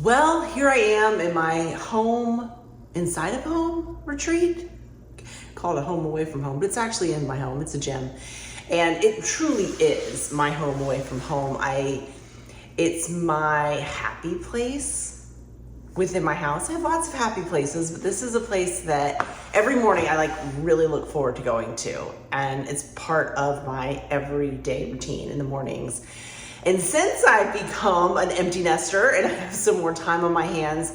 Well, here I am in my home, inside of home retreat. Call it a home away from home, but it's actually in my home. It's a gym. And it truly is my home away from home. It's my happy place within my house. I have lots of happy places, but this is a place that every morning I really look forward to going to. And it's part of my everyday routine in the mornings. And since I've become an empty nester and I have some more time on my hands,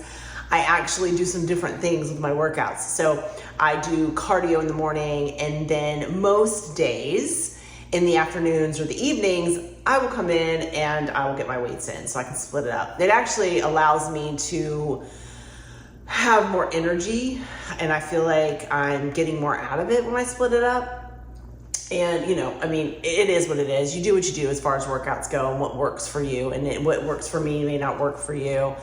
I actually do some different things with my workouts. So I do cardio in the morning, and then most days in the afternoons or the evenings, I will come in and I will get my weights in so I can split it up. It actually allows me to have more energy, and I feel like I'm getting more out of it when I split it up. And, it is what it is. You do what you do as far as workouts go and what works for you. And what works for me may not work for you.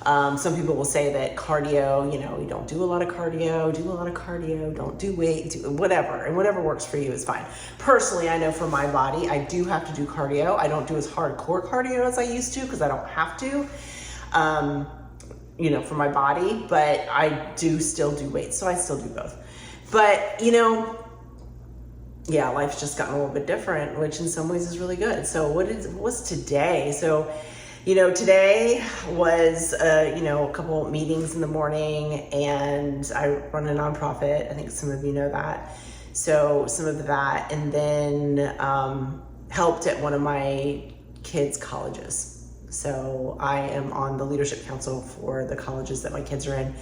Some people will say that cardio, you don't do a lot of cardio, don't do weight, do whatever. And whatever works for you is fine. Personally, I know for my body, I do have to do cardio. I don't do as hardcore cardio as I used to because I don't have to, for my body. But I do still do weights. So I still do both. But, yeah, life's just gotten a little bit different, which in some ways is really good. So what's today? So, today was, a couple meetings in the morning, and I run a nonprofit. I think some of you know that. So some of that, and then helped at one of my kids' colleges. So I am on the leadership council for the colleges that my kids are in.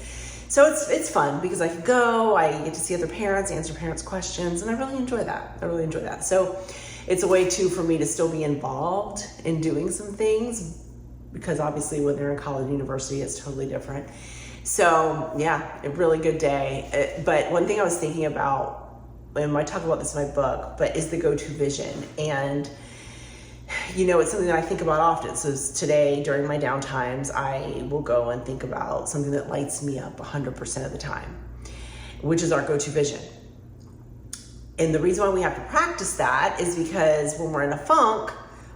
So it's fun because I can go, I get to see other parents, answer parents' questions, and I really enjoy that. So it's a way too for me to still be involved in doing some things, because obviously when they're in college and university, it's totally different. So yeah, a really good day. But one thing I was thinking about, and I talk about this in my book, but is the Goto Vision. And it's something that I think about often. So today, during my downtimes, I will go and think about something that lights me up 100% of the time, which is our Goto Vision. And the reason why we have to practice that is because when we're in a funk,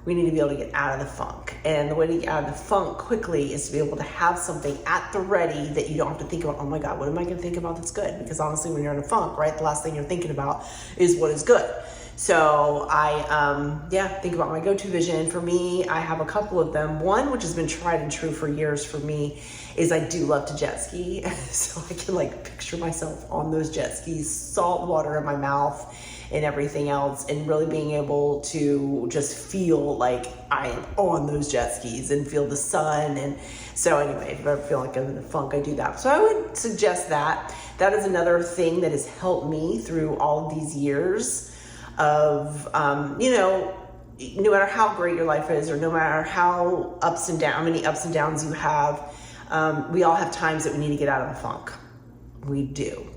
we need to be able to get out of the funk. And the way to get out of the funk quickly is to be able to have something at the ready that you don't have to think about, oh my God, what am I going to think about that's good? Because honestly, when you're in a funk, right, the last thing you're thinking about is what is good. So I, think about my Goto Vision. For me, I have a couple of them. One, which has been tried and true for years for me, is I do love to jet ski. So I can picture myself on those jet skis, salt water in my mouth and everything else, and really being able to just feel like I am on those jet skis and feel the sun. And so anyway, if I feel like I'm in a funk, I do that. So I would suggest that. That is another thing that has helped me through all of these years of, no matter how great your life is, or no matter how many ups and downs you have, we all have times that we need to get out of the funk. We do.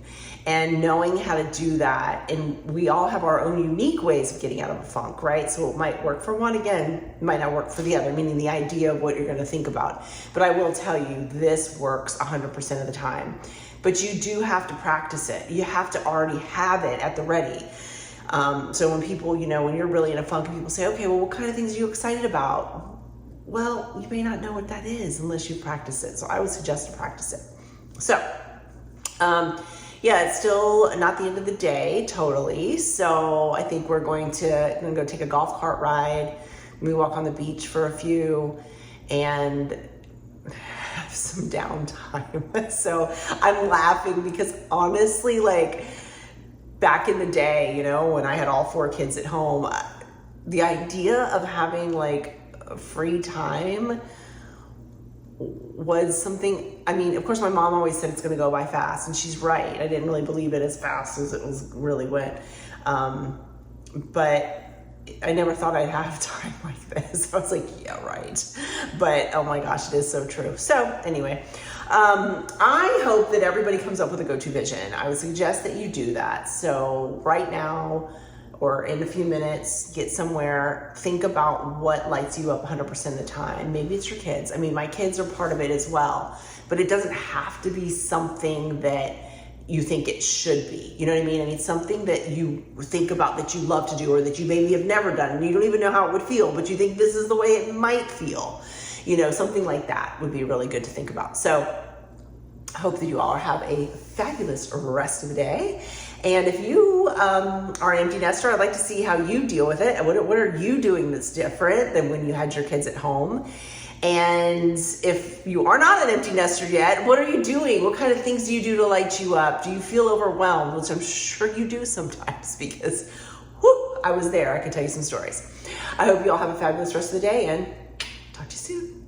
And knowing how to do that, and we all have our own unique ways of getting out of a funk, right? So it might work for one, again, it might not work for the other, meaning the idea of what you're going to think about. But I will tell you, this works 100% of the time. But you do have to practice it. You have to already have it at the ready. So when people, when you're really in a funk and people say, okay, well, what kind of things are you excited about? Well, you may not know what that is unless you practice it. So I would suggest to practice it. So, it's still not the end of the day, totally. So I think we're going to go take a golf cart ride. We walk on the beach for a few and have some downtime. So I'm laughing because honestly, back in the day, when I had all 4 kids at home, the idea of having free time was something, of course my mom always said it's going to go by fast, and she's right. I didn't really believe it as fast as it really went. But I never thought I'd have time like this. I was like, yeah, right. But oh my gosh, it is so true. So anyway, I hope that everybody comes up with a Goto Vision. I would suggest that you do that. So right now, or in a few minutes, get somewhere, think about what lights you up 100% of the time. Maybe it's your kids. My kids are part of it as well, but it doesn't have to be something that you think it should be. You know what I mean? I mean, something that you think about that you love to do, or that you maybe have never done and you don't even know how it would feel, but you think this is the way it might feel. You know, something like that would be really good to think about. So I hope that you all have a fabulous rest of the day. And if you are an empty nester, I'd like to see how you deal with it. And what are you doing that's different than when you had your kids at home? And if you are not an empty nester yet, what are you doing? What kind of things do you do to light you up? Do you feel overwhelmed? Which I'm sure you do sometimes, because whew, I was there. I could tell you some stories. I hope you all have a fabulous rest of the day, and talk to you soon.